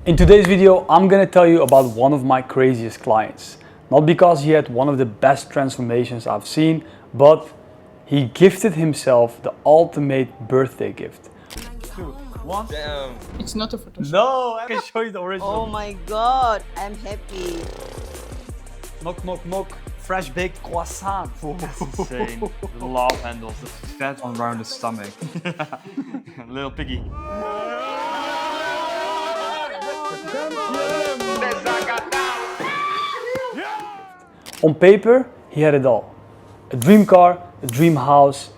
In today's video, I'm gonna tell you about one of my craziest clients. Not because he had one of the best transformations I've seen, but he gifted himself the ultimate birthday gift. 2, 1. Damn. It's not a photo. No, I can show you the original. Oh my god, I'm happy. Knock, knock, knock. Fresh baked croissant. That's insane. The love handles, the fat on around the stomach. Little piggy. On paper, he had it all. A dream car, a dream house,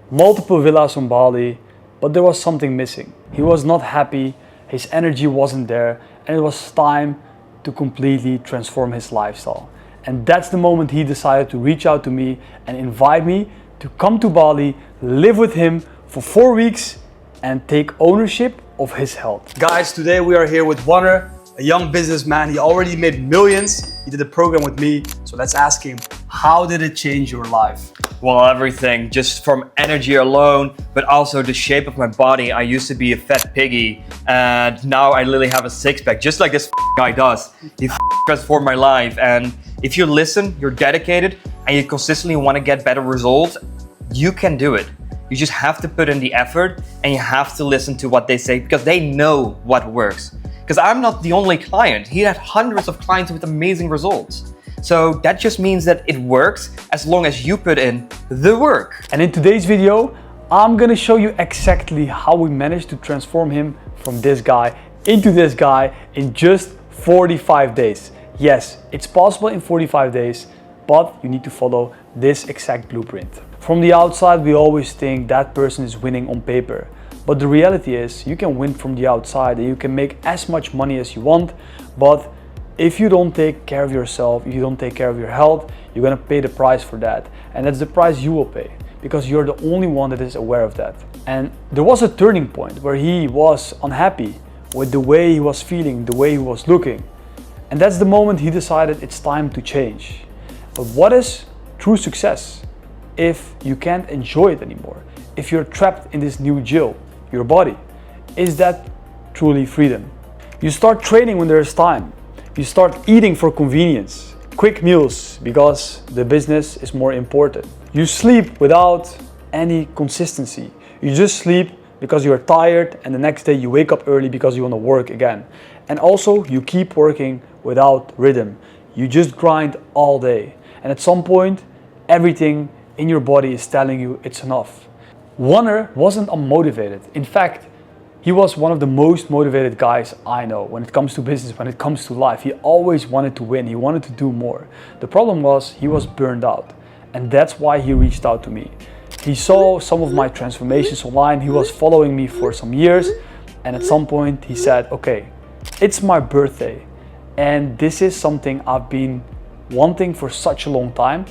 multiple villas on Bali, but there was something missing. He was not happy, his energy wasn't there, and it was time to completely transform his lifestyle. And that's the moment he decided to reach out to me and invite me to come to Bali, live with him for 4 weeks and take ownership of his health. Guys, today we are here with Wanner, a young businessman. He already made millions. He did a program with me. So let's ask him, how did it change your life? Well, everything, just from energy alone, but also the shape of my body. I used to be a fat piggy, and now I literally have a six-pack, just like this guy does. He transformed my life, and if you listen, you're dedicated, and you consistently want to get better results, you can do it. You just have to put in the effort, and you have to listen to what they say, because they know what works. Because I'm not the only client. He had hundreds of clients with amazing results. So that just means that it works as long as you put in the work. And in today's video, I'm gonna show you exactly how we managed to transform him from this guy into this guy in just 45 days. Yes, it's possible in 45 days, but you need to follow this exact blueprint. From the outside, we always think that person is winning on paper. But the reality is, you can win from the outside and you can make as much money as you want, but if you don't take care of yourself, if you don't take care of your health, you're gonna pay the price for that. And that's the price you will pay, because you're the only one that is aware of that. And there was a turning point where he was unhappy with the way he was feeling, the way he was looking. And that's the moment he decided it's time to change. But what is true success if you can't enjoy it anymore? If you're trapped in this new jail, your body, is that truly freedom? You start training when there's time. You start eating for convenience, quick meals because the business is more important. You sleep without any consistency. You just sleep because you're tired, and the next day you wake up early because you want to work again. And also you keep working without rhythm. You just grind all day. And at some point, everything in your body is telling you it's enough. Wanner wasn't unmotivated. In fact, he was one of the most motivated guys I know when it comes to business, when it comes to life. He always wanted to win. He wanted to do more. The problem was he was burned out, and that's why he reached out to me. He saw some of my transformations online. He was following me for some years, and at some point he said, okay, it's my birthday, and this is something I've been wanting for such a long time,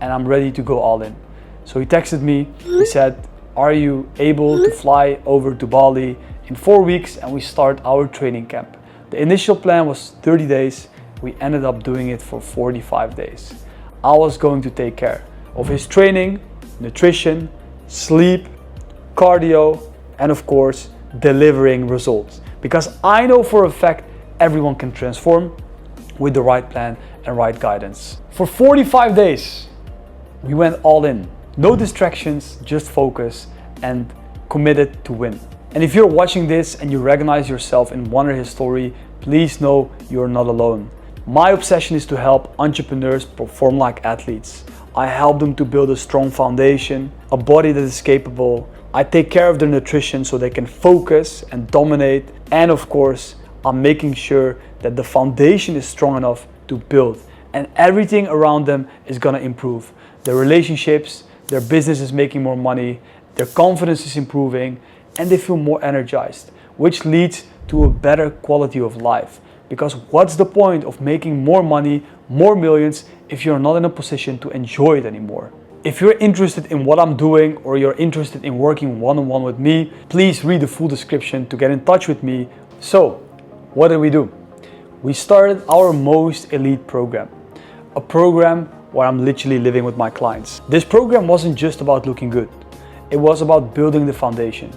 and I'm ready to go all in. So he texted me. He said, are you able to fly over to Bali in 4 weeks and we start our training camp? The initial plan was 30 days. We ended up doing it for 45 days. I was going to take care of his training, nutrition, sleep, cardio, and of course, delivering results. Because I know for a fact everyone can transform with the right plan and right guidance. For 45 days, we went all in. No distractions, just focus and committed to win. And if you're watching this and you recognize yourself in Wanner his story, please know you're not alone. My obsession is to help entrepreneurs perform like athletes. I help them to build a strong foundation, a body that is capable. I take care of their nutrition so they can focus and dominate. And of course, I'm making sure that the foundation is strong enough to build, and everything around them is gonna improve. Their relationships, their business is making more money, their confidence is improving, and they feel more energized, which leads to a better quality of life. Because what's the point of making more money, more millions, if you're not in a position to enjoy it anymore? If you're interested in what I'm doing, or you're interested in working one-on-one with me, please read the full description to get in touch with me. So, what did we do? We started our most elite program, a program where I'm literally living with my clients. This program wasn't just about looking good. It was about building the foundation.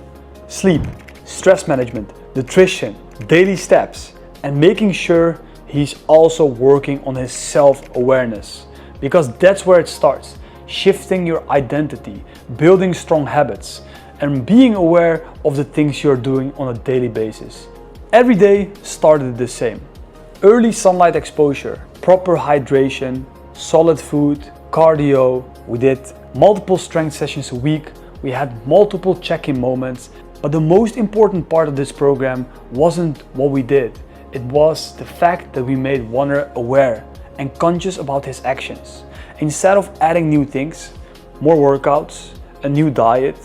Sleep, stress management, nutrition, daily steps, and making sure he's also working on his self-awareness, because that's where it starts. Shifting your identity, building strong habits, and being aware of the things you're doing on a daily basis. Every day started the same. Early sunlight exposure, proper hydration, solid food, cardio. We did multiple strength sessions a week. We had multiple check-in moments. But the most important part of this program wasn't what we did. It was the fact that we made Wanner aware and conscious about his actions. Instead of adding new things, more workouts, a new diet,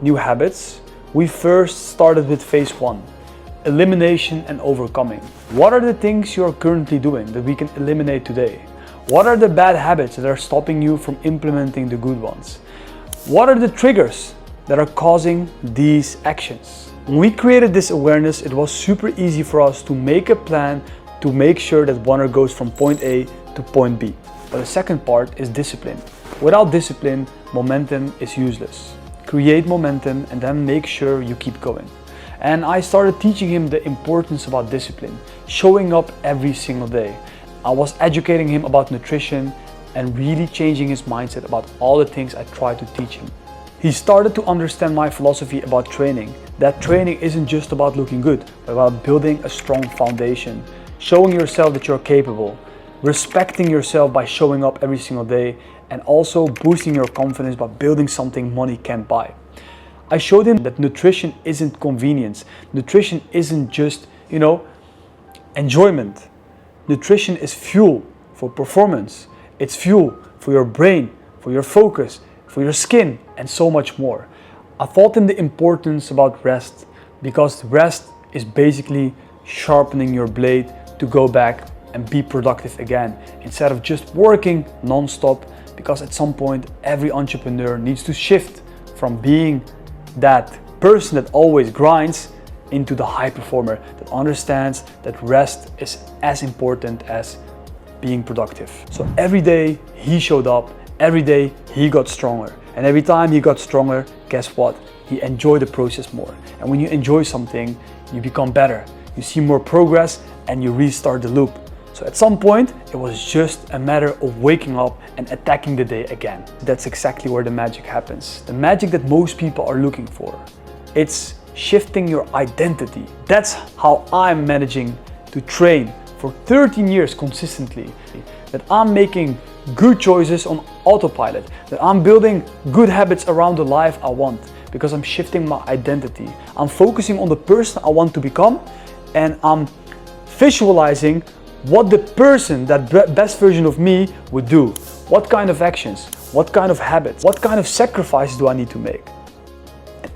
new habits, we first started with phase 1, elimination and overcoming. What are the things you are currently doing that we can eliminate today? What are the bad habits that are stopping you from implementing the good ones? What are the triggers that are causing these actions? When we created this awareness, it was super easy for us to make a plan to make sure that Wanner goes from point A to point B. But the second part is discipline. Without discipline, momentum is useless. Create momentum and then make sure you keep going. And I started teaching him the importance about discipline, showing up every single day. I was educating him about nutrition and really changing his mindset about all the things I tried to teach him. He started to understand my philosophy about training. That training isn't just about looking good, but about building a strong foundation, showing yourself that you're capable, respecting yourself by showing up every single day, and also boosting your confidence by building something money can't buy. I showed him that nutrition isn't convenience. Nutrition isn't just, enjoyment. Nutrition is fuel for performance. It's fuel for your brain, for your focus, for your skin, and so much more. I taught him the importance about rest, because rest is basically sharpening your blade to go back and be productive again, instead of just working non-stop, because at some point every entrepreneur needs to shift from being that person that always grinds into the high performer that understands that rest is as important as being productive. So every day he showed up, every day he got stronger, and every time he got stronger, guess what? He enjoyed the process more. And when you enjoy something, you become better, you see more progress, and you restart the loop. So at some point, it was just a matter of waking up and attacking the day again. That's exactly where the magic happens. The magic that most people are looking for. It's shifting your identity. That's how I'm managing to train for 13 years consistently. That I'm making good choices on autopilot. That I'm building good habits around the life I want, because I'm shifting my identity. I'm focusing on the person I want to become, and I'm visualizing what the person, that best version of me, would do. What kind of actions, what kind of habits, what kind of sacrifices do I need to make?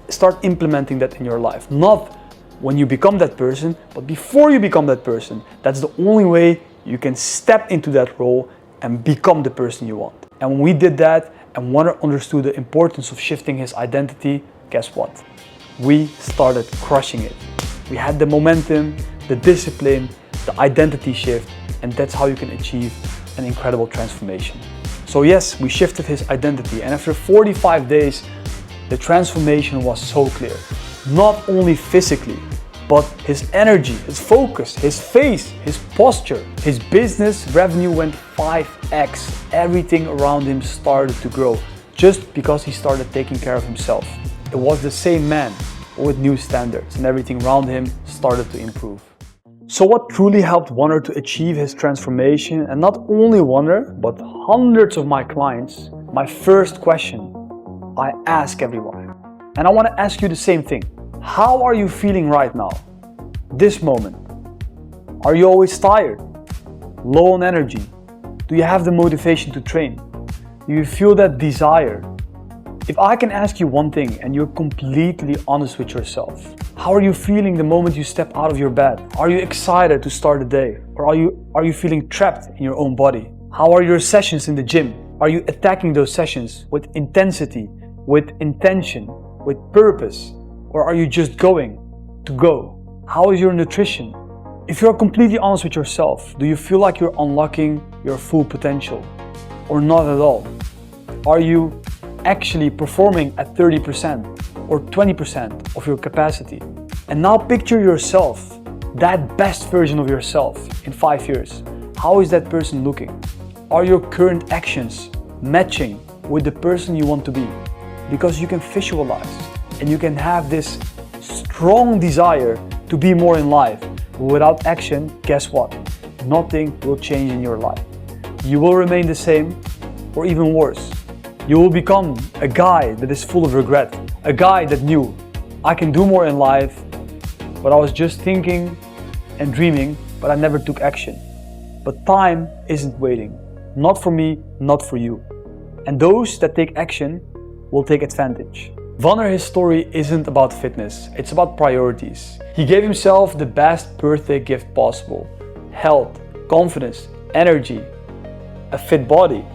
Start implementing that in your life. Not when you become that person, but before you become that person. That's the only way you can step into that role and become the person you want. And when we did that, and Wanner understood the importance of shifting his identity, guess what? We started crushing it. We had the momentum, the discipline, the identity shift, and that's how you can achieve an incredible transformation. So yes, we shifted his identity, and after 45 days, the transformation was so clear. Not only physically, but his energy, his focus, his face, his posture, his business revenue went 5x. Everything around him started to grow just because he started taking care of himself. It was the same man, but with new standards, and everything around him started to improve. So what truly helped Wanner to achieve his transformation, and not only Wanner, but hundreds of my clients, my first question I ask everyone, and I want to ask you the same thing. How are you feeling right now, this moment? Are you always tired, low on energy? Do you have the motivation to train? Do you feel that desire? If I can ask you one thing and you're completely honest with yourself, how are you feeling the moment you step out of your bed? Are you excited to start the day? Or are you feeling trapped in your own body? How are your sessions in the gym? Are you attacking those sessions with intensity, with intention, with purpose? Or are you just going to go? How is your nutrition? If you're completely honest with yourself, do you feel like you're unlocking your full potential? Or not at all? Are you actually performing at 30% or 20% of your capacity? And now picture yourself that best version of yourself in 5 years, how is that person looking? Are your current actions matching with the person you want to be? Because you can visualize and you can have this strong desire to be more in life. But without action, guess what? Nothing will change in your life. You will remain the same or even worse. You will become a guy that is full of regret, a guy that knew, I can do more in life, but I was just thinking and dreaming, but I never took action. But time isn't waiting. Not for me, not for you. And those that take action will take advantage. Wanner, his story isn't about fitness, it's about priorities. He gave himself the best birthday gift possible. Health, confidence, energy, a fit body.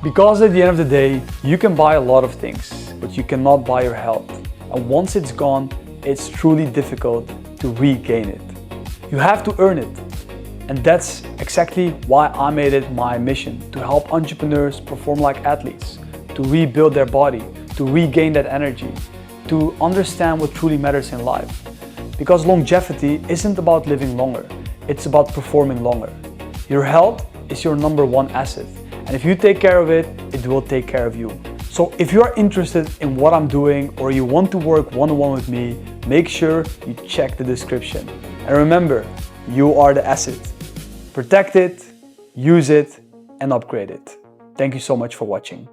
Because at the end of the day, you can buy a lot of things, but you cannot buy your health. And once it's gone, it's truly difficult to regain it. You have to earn it. And that's exactly why I made it my mission to help entrepreneurs perform like athletes, to rebuild their body, to regain that energy, to understand what truly matters in life. Because longevity isn't about living longer, it's about performing longer. Your health is your #1 asset, and if you take care of it, it will take care of you. So if you are interested in what I'm doing or you want to work one-on-one with me, make sure you check the description. And remember, you are the asset. Protect it, use it, and upgrade it. Thank you so much for watching.